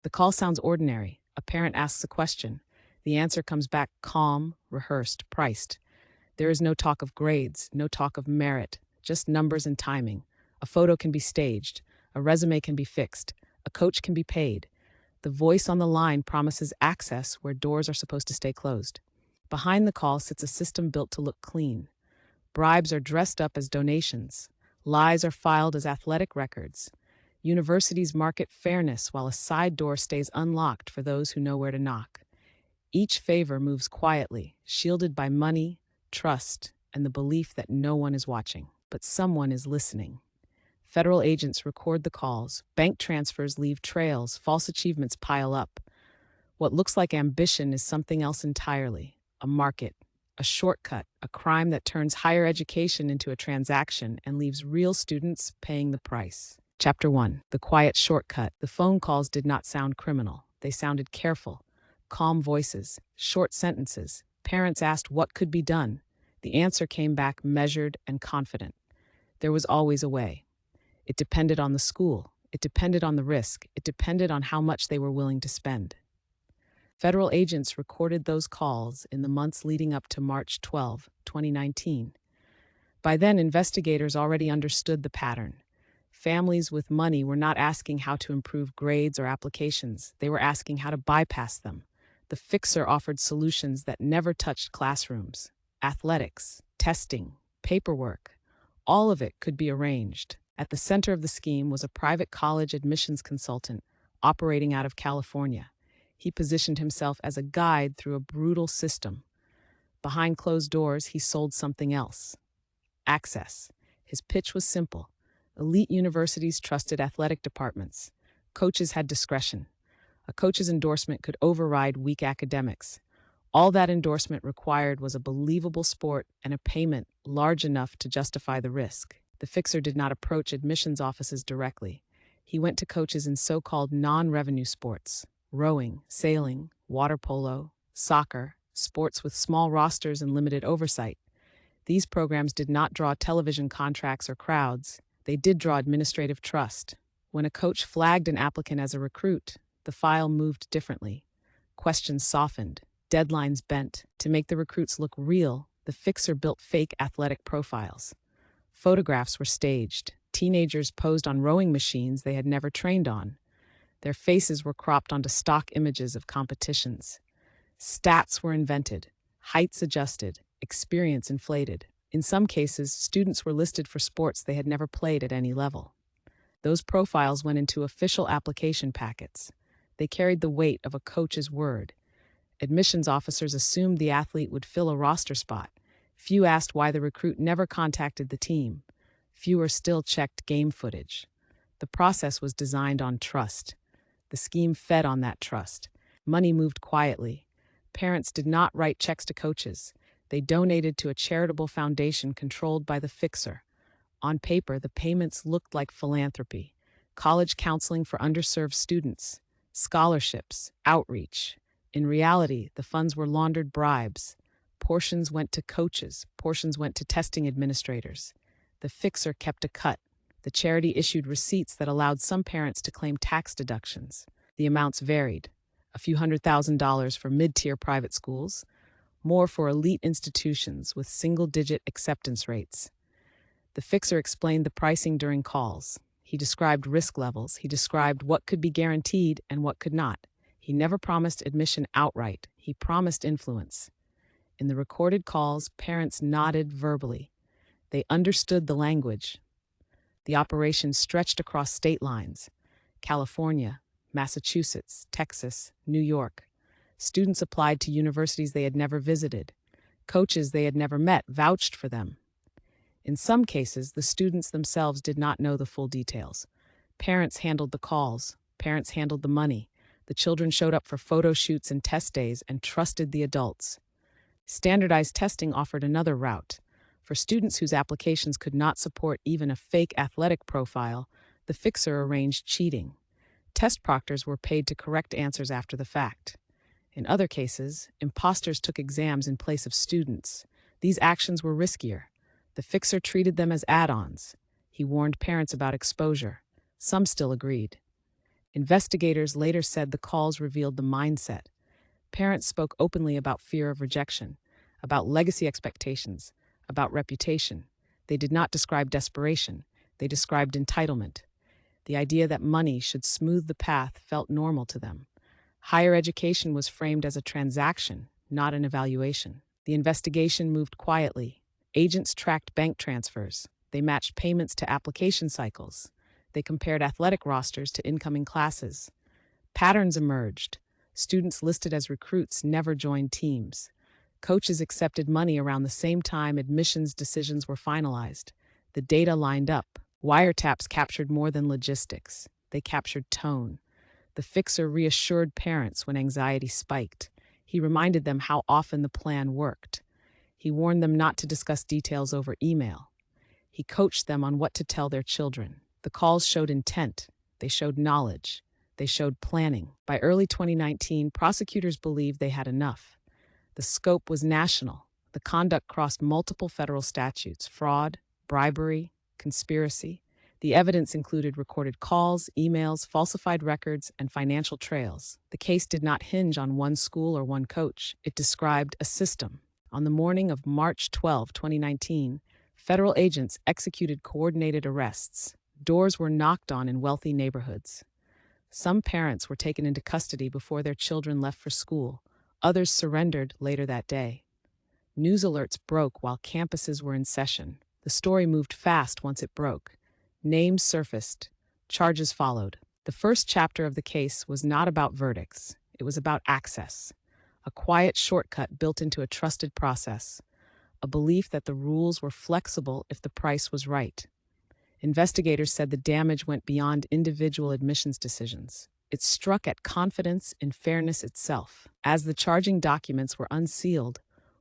The call sounds ordinary. A parent asks a question. The answer comes back calm, rehearsed, priced. There is no talk of grades, no talk of merit, just numbers and timing. A photo can be staged, a resume can be fixed, a coach can be paid. The voice on the line promises access where doors are supposed to stay closed. Behind the call sits a system built to look clean. Bribes are dressed up as donations. Lies are filed as athletic records. Universities market fairness while a side door stays unlocked for those who know where to knock. Each favor moves quietly, shielded by money, trust, and the belief that no one is watching, but someone is listening. Federal agents record the calls, bank transfers leave trails, false achievements pile up. What looks like ambition is something else entirely: a market, a shortcut, a crime that turns higher education into a transaction and leaves real students paying the price. Chapter 1: The Quiet Shortcut. The phone calls did not sound criminal. They sounded careful. Calm voices, short sentences. Parents asked what could be done. The answer came back measured and confident. There was always a way. It depended on the school. It depended on the risk. It depended on how much they were willing to spend. Federal agents recorded those calls in the months leading up to March 12, 2019. By then, investigators already understood the pattern. Families with money were not asking how to improve grades or applications. They were asking how to bypass them. The fixer offered solutions that never touched classrooms. Athletics, testing, paperwork, all of it could be arranged. At the center of the scheme was a private college admissions consultant operating out of California. He positioned himself as a guide through a brutal system. Behind closed doors, he sold something else: access. His pitch was simple. Elite universities trusted athletic departments. Coaches had discretion. A coach's endorsement could override weak academics. All that endorsement required was a believable sport and a payment large enough to justify the risk. The fixer did not approach admissions offices directly. He went to coaches in so-called non-revenue sports: rowing, sailing, water polo, soccer, sports with small rosters and limited oversight. These programs did not draw television contracts or crowds. They did draw administrative trust. When a coach flagged an applicant as a recruit, the file moved differently. Questions softened, deadlines bent. To make the recruits look real, the fixer built fake athletic profiles. Photographs were staged. Teenagers posed on rowing machines they had never trained on. Their faces were cropped onto stock images of competitions. Stats were invented, heights adjusted, experience inflated. In some cases, students were listed for sports they had never played at any level. Those profiles went into official application packets. They carried the weight of a coach's word. Admissions officers assumed the athlete would fill a roster spot. Few asked why the recruit never contacted the team. Fewer still checked game footage. The process was designed on trust. The scheme fed on that trust. Money moved quietly. Parents did not write checks to coaches. They donated to a charitable foundation controlled by the fixer. On paper, the payments looked like philanthropy: college counseling for underserved students, scholarships, outreach. In reality, the funds were laundered bribes. Portions went to coaches, portions went to testing administrators. The fixer kept a cut. The charity issued receipts that allowed some parents to claim tax deductions. The amounts varied: a few $100,000 for mid-tier private schools, more for elite institutions with single-digit acceptance rates. The fixer explained the pricing during calls. He described risk levels. He described what could be guaranteed and what could not. He never promised admission outright. He promised influence. In the recorded calls, parents nodded verbally. They understood the language. The operation stretched across state lines: California, Massachusetts, Texas, New York. Students applied to universities they had never visited. Coaches they had never met vouched for them. In some cases, the students themselves did not know the full details. Parents handled the calls. Parents handled the money. The children showed up for photo shoots and test days and trusted the adults. Standardized testing offered another route. For students whose applications could not support even a fake athletic profile, the fixer arranged cheating. Test proctors were paid to correct answers after the fact. In other cases, imposters took exams in place of students. These actions were riskier. The fixer treated them as add-ons. He warned parents about exposure. Some still agreed. Investigators later said the calls revealed the mindset. Parents spoke openly about fear of rejection, about legacy expectations, about reputation. They did not describe desperation, they described entitlement. The idea that money should smooth the path felt normal to them. Higher education was framed as a transaction, not an evaluation. The investigation moved quietly. Agents tracked bank transfers. They matched payments to application cycles. They compared athletic rosters to incoming classes. Patterns emerged. Students listed as recruits never joined teams. Coaches accepted money around the same time admissions decisions were finalized. The data lined up. Wiretaps captured more than logistics. They captured tone. The fixer reassured parents when anxiety spiked. He reminded them how often the plan worked. He warned them not to discuss details over email. He coached them on what to tell their children. The calls showed intent. They showed knowledge. They showed planning. By early 2019, prosecutors believed they had enough. The scope was national. The conduct crossed multiple federal statutes: fraud, bribery, conspiracy. The evidence included recorded calls, emails, falsified records, and financial trails. The case did not hinge on one school or one coach. It described a system. On the morning of March 12, 2019, federal agents executed coordinated arrests. Doors were knocked on in wealthy neighborhoods. Some parents were taken into custody before their children left for school. Others surrendered later that day. News alerts broke while campuses were in session. The story moved fast once it broke. Names surfaced. Charges followed. The first chapter of the case was not about verdicts. It was about access. A quiet shortcut built into a trusted process. A belief that the rules were flexible if the price was right. Investigators said the damage went beyond individual admissions decisions. It struck at confidence in fairness itself. As the charging documents were unsealed,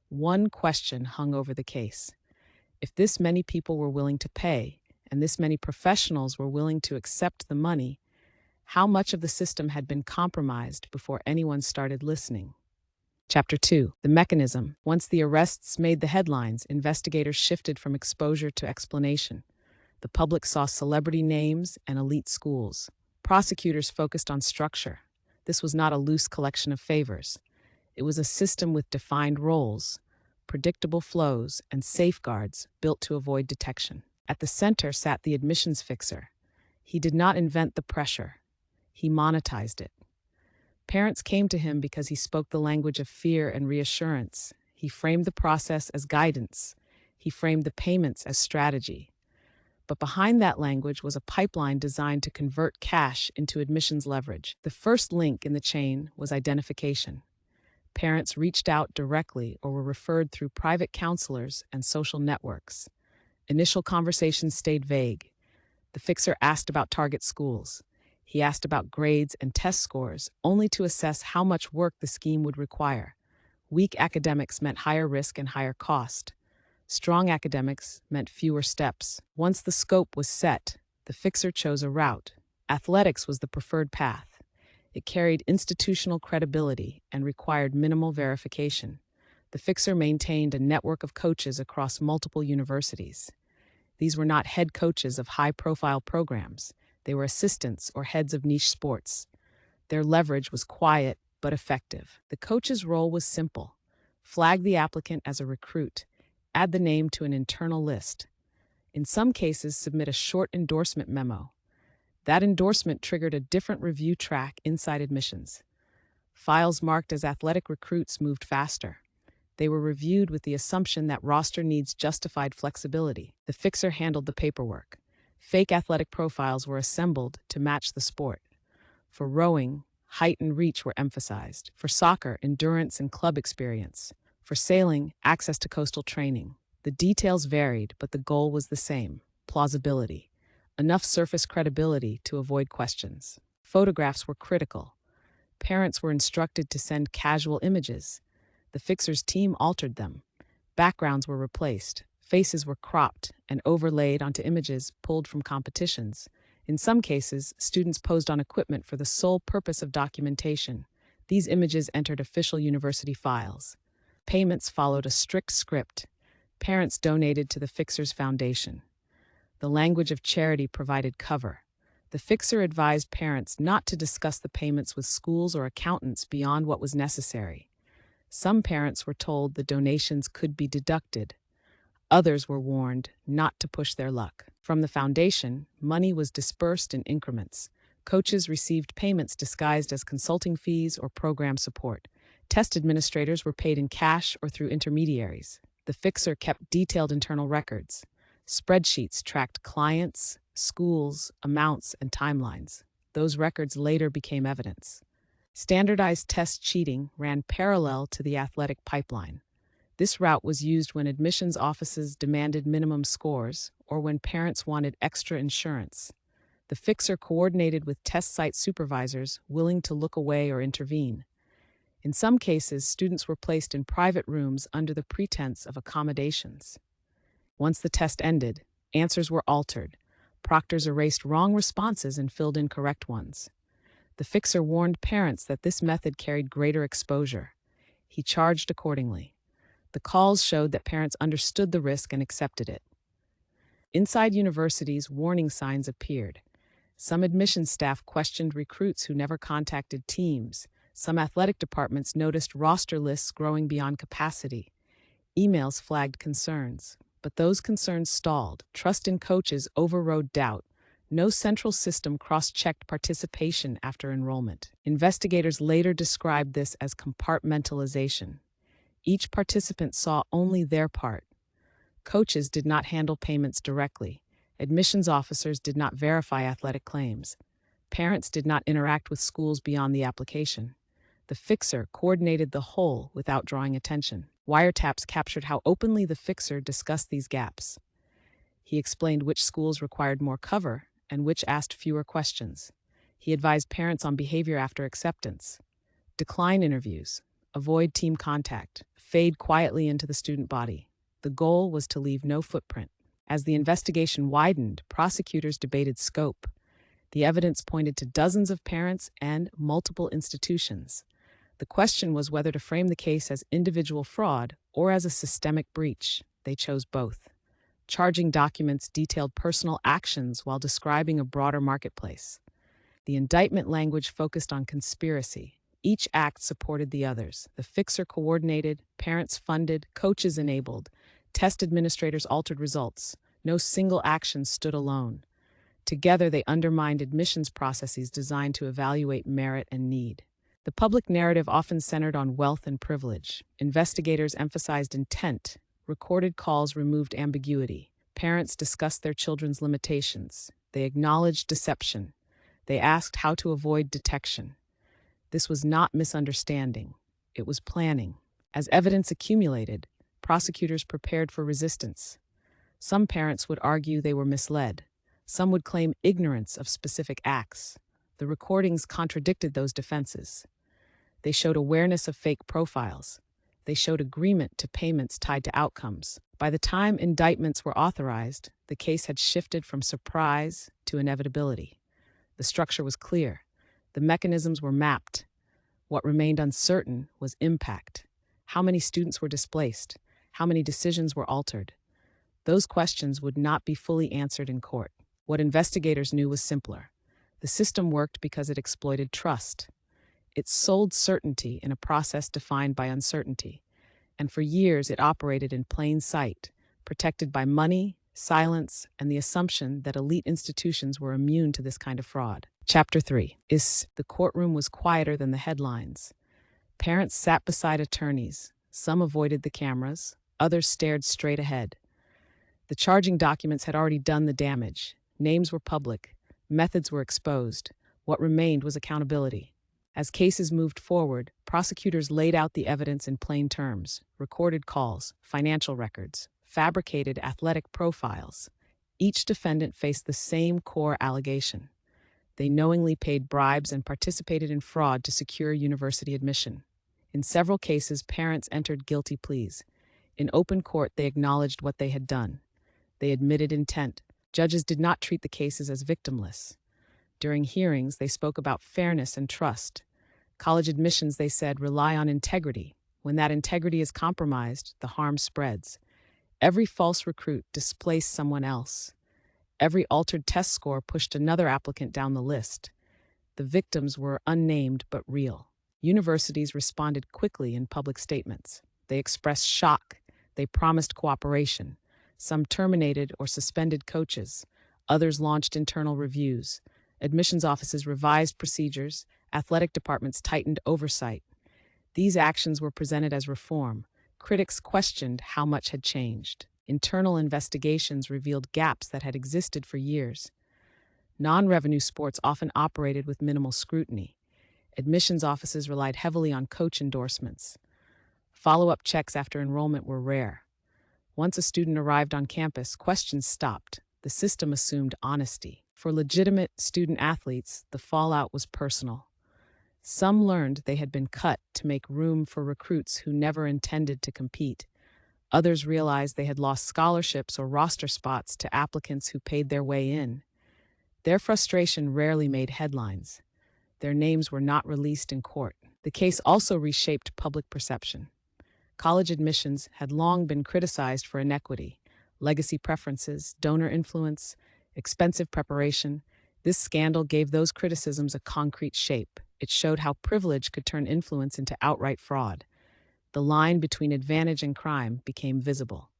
one question hung over the case. If this many people were willing to pay, and this many professionals were willing to accept the money, how much of the system had been compromised before anyone started listening? Chapter 2. The mechanism. Once the arrests made the headlines, investigators shifted from exposure to explanation. The public saw celebrity names and elite schools. Prosecutors focused on structure. This was not a loose collection of favors. It was a system with defined roles, predictable flows, and safeguards built to avoid detection. At the center sat the admissions fixer. He did not invent the pressure. He monetized it. Parents came to him because he spoke the language of fear and reassurance. He framed the process as guidance. He framed the payments as strategy. But behind that language was a pipeline designed to convert cash into admissions leverage. The first link in the chain was identification. Parents reached out directly or were referred through private counselors and social networks. Initial conversations stayed vague. The fixer asked about target schools. He asked about grades and test scores, only to assess how much work the scheme would require. Weak academics meant higher risk and higher cost. Strong academics meant fewer steps. Once the scope was set, the fixer chose a route. Athletics was the preferred path. It carried institutional credibility and required minimal verification. The fixer maintained a network of coaches across multiple universities. These were not head coaches of high-profile programs. They were assistants or heads of niche sports. Their leverage was quiet but effective. The coach's role was simple: flag the applicant as a recruit, add the name to an internal list. In some cases, submit a short endorsement memo. That endorsement triggered a different review track inside admissions. Files marked as athletic recruits moved faster. They were reviewed with the assumption that roster needs justified flexibility. The fixer handled the paperwork. Fake athletic profiles were assembled to match the sport. For rowing, height and reach were emphasized. For soccer, endurance and club experience. For sailing, access to coastal training. The details varied, but the goal was the same: plausibility. Enough surface credibility to avoid questions. Photographs were critical. Parents were instructed to send casual images. The fixer's team altered them. Backgrounds were replaced. Faces were cropped and overlaid onto images pulled from competitions. In some cases, students posed on equipment for the sole purpose of documentation. These images entered official university files. Payments followed a strict script. Parents donated to the fixer's foundation. The language of charity provided cover. The fixer advised parents not to discuss the payments with schools or accountants beyond what was necessary. Some parents were told the donations could be deducted. Others were warned not to push their luck. From the foundation, money was dispersed in increments. Coaches received payments disguised as consulting fees or program support. Test administrators were paid in cash or through intermediaries. The fixer kept detailed internal records. Spreadsheets tracked clients, schools, amounts, and timelines. Those records later became evidence. Standardized test cheating ran parallel to the athletic pipeline. This route was used when admissions offices demanded minimum scores or when parents wanted extra insurance. The fixer coordinated with test site supervisors willing to look away or intervene. In some cases, students were placed in private rooms under the pretense of accommodations. Once the test ended, answers were altered. Proctors erased wrong responses and filled in correct ones. The fixer warned parents that this method carried greater exposure. He charged accordingly. The calls showed that parents understood the risk and accepted it. Inside universities, warning signs appeared. Some admissions staff questioned recruits who never contacted teams. Some athletic departments noticed roster lists growing beyond capacity. Emails flagged concerns, but those concerns stalled. Trust in coaches overrode doubt. No central system cross-checked participation after enrollment. Investigators later described this as compartmentalization. Each participant saw only their part. Coaches did not handle payments directly. Admissions officers did not verify athletic claims. Parents did not interact with schools beyond the application. The fixer coordinated the whole without drawing attention. Wiretaps captured how openly the fixer discussed these gaps. He explained which schools required more cover and which asked fewer questions. He advised parents on behavior after acceptance. Decline interviews, avoid team contact, fade quietly into the student body. The goal was to leave no footprint. As the investigation widened, prosecutors debated scope. The evidence pointed to dozens of parents and multiple institutions. The question was whether to frame the case as individual fraud or as a systemic breach. They chose both. Charging documents detailed personal actions while describing a broader marketplace. The indictment language focused on conspiracy. Each act supported the others. The fixer coordinated, parents funded, coaches enabled, test administrators altered results. No single action stood alone. Together, they undermined admissions processes designed to evaluate merit and need. The public narrative often centered on wealth and privilege. Investigators emphasized intent. Recorded calls removed ambiguity. Parents discussed their children's limitations. They acknowledged deception. They asked how to avoid detection. This was not misunderstanding. It was planning. As evidence accumulated, prosecutors prepared for resistance. Some parents would argue they were misled. Some would claim ignorance of specific acts. The recordings contradicted those defenses. They showed awareness of fake profiles. They showed agreement to payments tied to outcomes. By the time indictments were authorized, the case had shifted from surprise to inevitability. The structure was clear. The mechanisms were mapped. What remained uncertain was impact. How many students were displaced? How many decisions were altered? Those questions would not be fully answered in court. What investigators knew was simpler. The system worked because it exploited trust. It sold certainty in a process defined by uncertainty. And for years it operated in plain sight, protected by money, silence, and the assumption that elite institutions were immune to this kind of fraud. Chapter 3 is the courtroom was quieter than the headlines. Parents sat beside attorneys. Some avoided the cameras, others stared straight ahead. The charging documents had already done the damage. Names were public. Methods were exposed. What remained was accountability. As cases moved forward, prosecutors laid out the evidence in plain terms: recorded calls, financial records, fabricated athletic profiles. Each defendant faced the same core allegation. They knowingly paid bribes and participated in fraud to secure university admission. In several cases, parents entered guilty pleas. In open court, they acknowledged what they had done. They admitted intent. Judges did not treat the cases as victimless. During hearings, they spoke about fairness and trust. College admissions, they said, rely on integrity. When that integrity is compromised, the harm spreads. Every false recruit displaced someone else. Every altered test score pushed another applicant down the list. The victims were unnamed but real. Universities responded quickly in public statements. They expressed shock. They promised cooperation. Some terminated or suspended coaches. Others launched internal reviews. Admissions offices revised procedures. Athletic departments tightened oversight. These actions were presented as reform. Critics questioned how much had changed. Internal investigations revealed gaps that had existed for years. Non-revenue sports often operated with minimal scrutiny. Admissions offices relied heavily on coach endorsements. Follow-up checks after enrollment were rare. Once a student arrived on campus, questions stopped. The system assumed honesty. For legitimate student athletes, the fallout was personal. Some learned they had been cut to make room for recruits who never intended to compete. Others realized they had lost scholarships or roster spots to applicants who paid their way in. Their frustration rarely made headlines. Their names were not released in court. The case also reshaped public perception. College admissions had long been criticized for inequity, legacy preferences, donor influence, expensive preparation. This scandal gave those criticisms a concrete shape. It showed how privilege could turn influence into outright fraud. The line between advantage and crime became visible.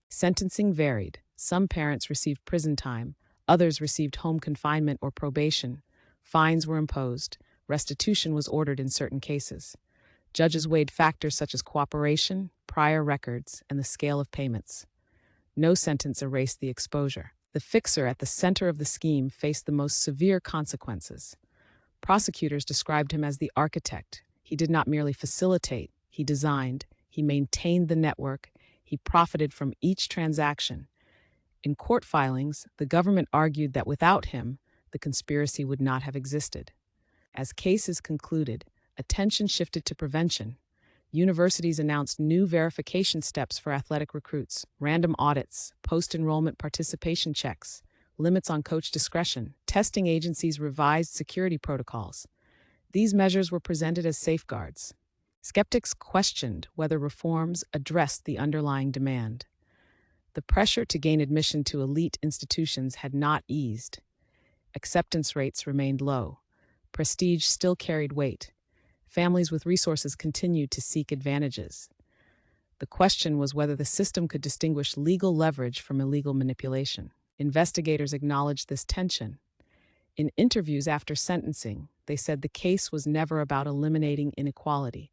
Sentencing varied. Some parents received prison time, others received home confinement or probation. Fines were imposed. Restitution was ordered in certain cases. Judges weighed factors such as cooperation, prior records, and the scale of payments. No sentence erased the exposure. The fixer at the center of the scheme faced the most severe consequences. Prosecutors described him as the architect. He did not merely facilitate, he designed, he maintained the network, he profited from each transaction. In court filings, the government argued that without him, the conspiracy would not have existed. As cases concluded, attention shifted to prevention. Universities announced new verification steps for athletic recruits, random audits, post-enrollment participation checks, limits on coach discretion. Testing agencies revised security protocols. These measures were presented as safeguards. Skeptics questioned whether reforms addressed the underlying demand. The pressure to gain admission to elite institutions had not eased. Acceptance rates remained low. Prestige still carried weight. Families with resources continued to seek advantages. The question was whether the system could distinguish legal leverage from illegal manipulation. Investigators acknowledged this tension. In interviews after sentencing, they said the case was never about eliminating inequality.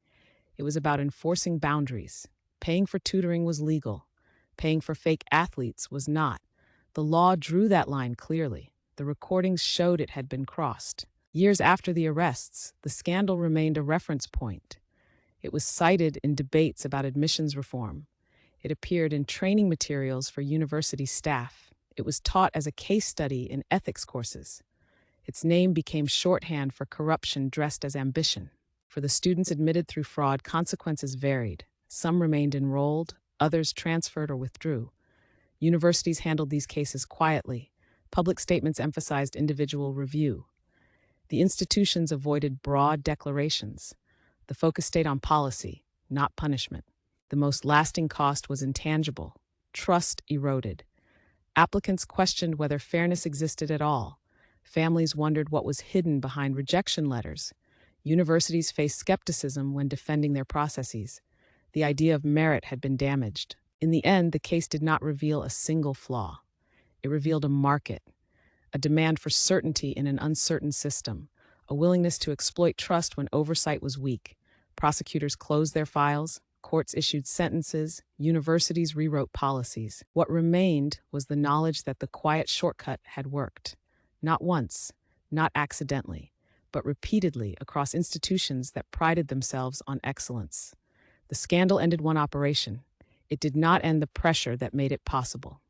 It was about enforcing boundaries. Paying for tutoring was legal. Paying for fake athletes was not. The law drew that line clearly. The recordings showed it had been crossed. Years after the arrests, the scandal remained a reference point. It was cited in debates about admissions reform. It appeared in training materials for university staff. It was taught as a case study in ethics courses. Its name became shorthand for corruption dressed as ambition. For the students admitted through fraud, consequences varied. Some remained enrolled, others transferred or withdrew. Universities handled these cases quietly. Public statements emphasized individual review. The institutions avoided broad declarations. The focus stayed on policy, not punishment. The most lasting cost was intangible. Trust eroded. Applicants questioned whether fairness existed at all. Families wondered what was hidden behind rejection letters. Universities faced skepticism when defending their processes. The idea of merit had been damaged. In the end, the case did not reveal a single flaw. It revealed a market, a demand for certainty in an uncertain system, a willingness to exploit trust when oversight was weak. Prosecutors closed their files, courts issued sentences, universities rewrote policies. What remained was the knowledge that the quiet shortcut had worked. Not once, not accidentally, but repeatedly across institutions that prided themselves on excellence. The scandal ended one operation. It did not end the pressure that made it possible.